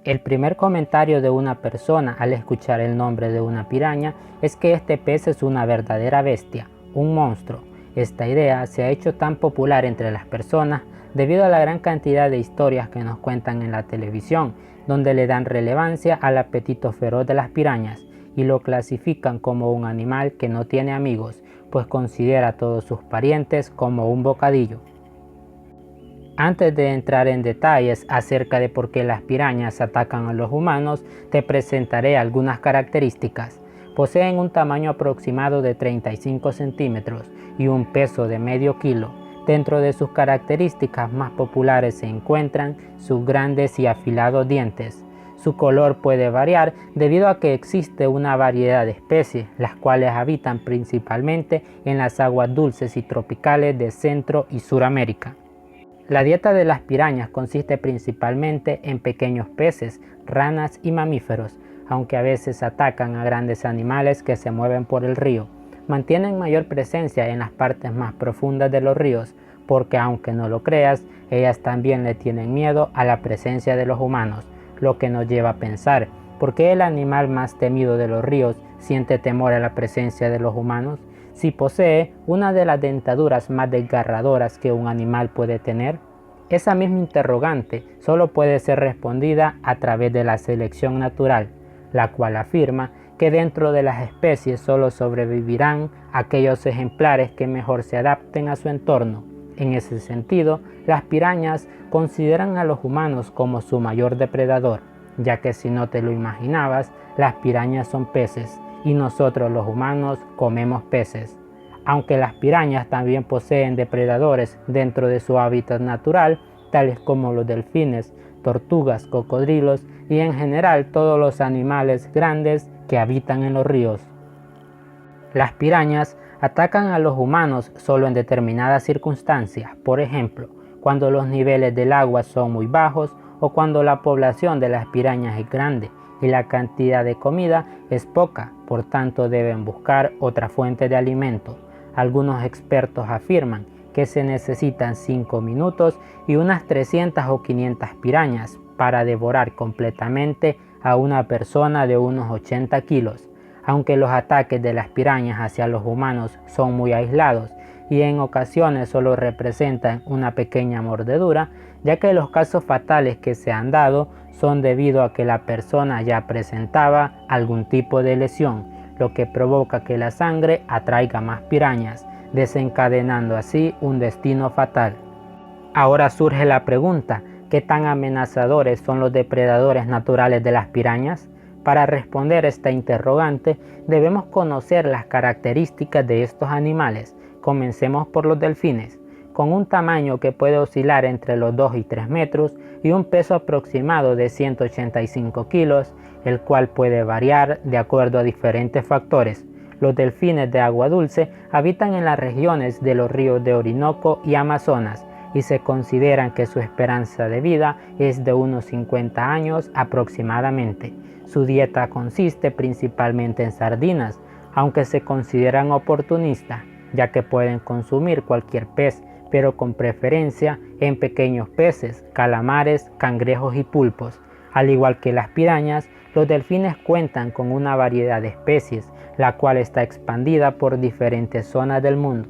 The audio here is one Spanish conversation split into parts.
El primer comentario de una persona al escuchar el nombre de una piraña es que este pez es una verdadera bestia, un monstruo. Esta idea se ha hecho tan popular entre las personas debido a la gran cantidad de historias que nos cuentan en la televisión, donde le dan relevancia al apetito feroz de las pirañas y lo clasifican como un animal que no tiene amigos, pues considera a todos sus parientes como un bocadillo. Antes de entrar en detalles acerca de por qué las pirañas atacan a los humanos, te presentaré algunas características. Poseen un tamaño aproximado de 35 centímetros y un peso de medio kilo. Dentro de sus características más populares se encuentran sus grandes y afilados dientes. Su color puede variar debido a que existe una variedad de especies, las cuales habitan principalmente en las aguas dulces y tropicales de Centro y Suramérica. La dieta de las pirañas consiste principalmente en pequeños peces, ranas y mamíferos, aunque a veces atacan a grandes animales que se mueven por el río. Mantienen mayor presencia en las partes más profundas de los ríos, porque aunque no lo creas, ellas también le tienen miedo a la presencia de los humanos, lo que nos lleva a pensar, ¿por qué el animal más temido de los ríos siente temor a la presencia de los humanos? Si posee una de las dentaduras más desgarradoras que un animal puede tener. Esa misma interrogante solo puede ser respondida a través de la selección natural, la cual afirma que dentro de las especies solo sobrevivirán aquellos ejemplares que mejor se adapten a su entorno. En ese sentido, las pirañas consideran a los humanos como su mayor depredador, ya que si no te lo imaginabas, las pirañas son peces y nosotros los humanos comemos peces. Aunque las pirañas también poseen depredadores dentro de su hábitat natural, tales como los delfines, tortugas, cocodrilos y en general todos los animales grandes que habitan en los ríos. Las pirañas atacan a los humanos solo en determinadas circunstancias, por ejemplo, cuando los niveles del agua son muy bajos o cuando la población de las pirañas es grande y la cantidad de comida es poca, por tanto deben buscar otra fuente de alimento. Algunos expertos afirman que se necesitan 5 minutos y unas 300 o 500 pirañas para devorar completamente a una persona de unos 80 kilos. Aunque los ataques de las pirañas hacia los humanos son muy aislados y en ocasiones solo representan una pequeña mordedura, ya que los casos fatales que se han dado son debido a que la persona ya presentaba algún tipo de lesión, lo que provoca que la sangre atraiga más pirañas, desencadenando así un destino fatal. Ahora surge la pregunta, ¿qué tan amenazadores son los depredadores naturales de las pirañas? Para responder esta interrogante, debemos conocer las características de estos animales. Comencemos por los delfines. Con un tamaño que puede oscilar entre los 2 y 3 metros y un peso aproximado de 185 kilos, el cual puede variar de acuerdo a diferentes factores. Los delfines de agua dulce habitan en las regiones de los ríos de Orinoco y Amazonas y se consideran que su esperanza de vida es de unos 50 años aproximadamente. Su dieta consiste principalmente en sardinas, aunque se consideran oportunistas, ya que pueden consumir cualquier pez, pero con preferencia en pequeños peces, calamares, cangrejos y pulpos. Al igual que las pirañas, los delfines cuentan con una variedad de especies, la cual está expandida por diferentes zonas del mundo.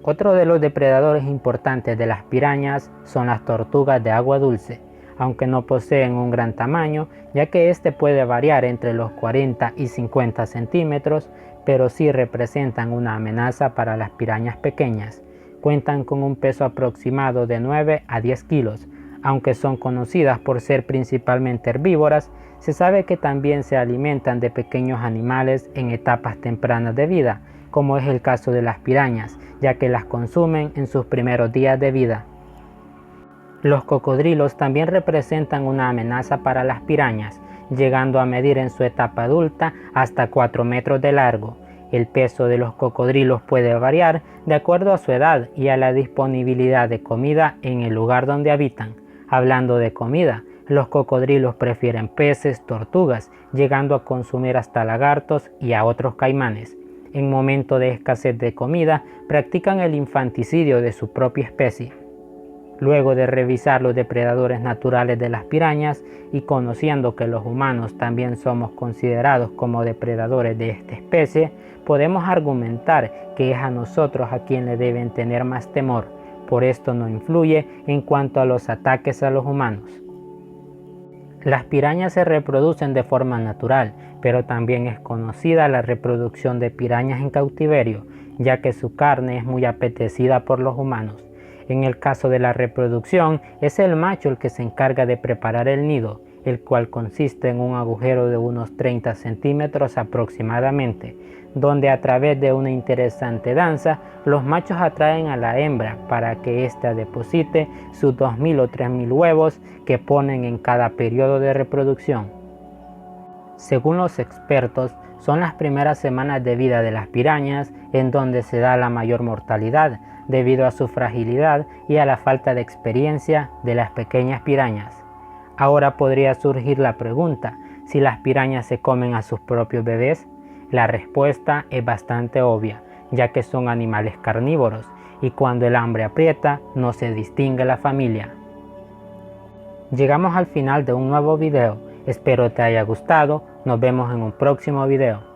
Otro de los depredadores importantes de las pirañas son las tortugas de agua dulce, aunque no poseen un gran tamaño, ya que este puede variar entre los 40 y 50 centímetros, pero sí representan una amenaza para las pirañas pequeñas. Cuentan con un peso aproximado de 9 a 10 kilos. Aunque son conocidas por ser principalmente herbívoras, se sabe que también se alimentan de pequeños animales en etapas tempranas de vida, como es el caso de las pirañas, ya que las consumen en sus primeros días de vida. Los cocodrilos también representan una amenaza para las pirañas, llegando a medir en su etapa adulta hasta 4 metros de largo. El peso de los cocodrilos puede variar de acuerdo a su edad y a la disponibilidad de comida en el lugar donde habitan. Hablando de comida, los cocodrilos prefieren peces, tortugas, llegando a consumir hasta lagartos y a otros caimanes. En momento de escasez de comida, practican el infanticidio de su propia especie. Luego de revisar los depredadores naturales de las pirañas y conociendo que los humanos también somos considerados como depredadores de esta especie, podemos argumentar que es a nosotros a quien le deben tener más temor, por esto no influye en cuanto a los ataques a los humanos. Las pirañas se reproducen de forma natural, pero también es conocida la reproducción de pirañas en cautiverio, ya que su carne es muy apetecida por los humanos. En el caso de la reproducción, es el macho el que se encarga de preparar el nido, el cual consiste en un agujero de unos 30 centímetros aproximadamente, donde a través de una interesante danza, los machos atraen a la hembra para que ésta deposite sus 2000 o 3000 huevos que ponen en cada periodo de reproducción. Según los expertos, son las primeras semanas de vida de las pirañas en donde se da la mayor mortalidad, debido a su fragilidad y a la falta de experiencia de las pequeñas pirañas. Ahora podría surgir la pregunta, ¿si las pirañas se comen a sus propios bebés? La respuesta es bastante obvia, ya que son animales carnívoros y cuando el hambre aprieta no se distingue la familia. Llegamos al final de un nuevo video, espero te haya gustado, nos vemos en un próximo video.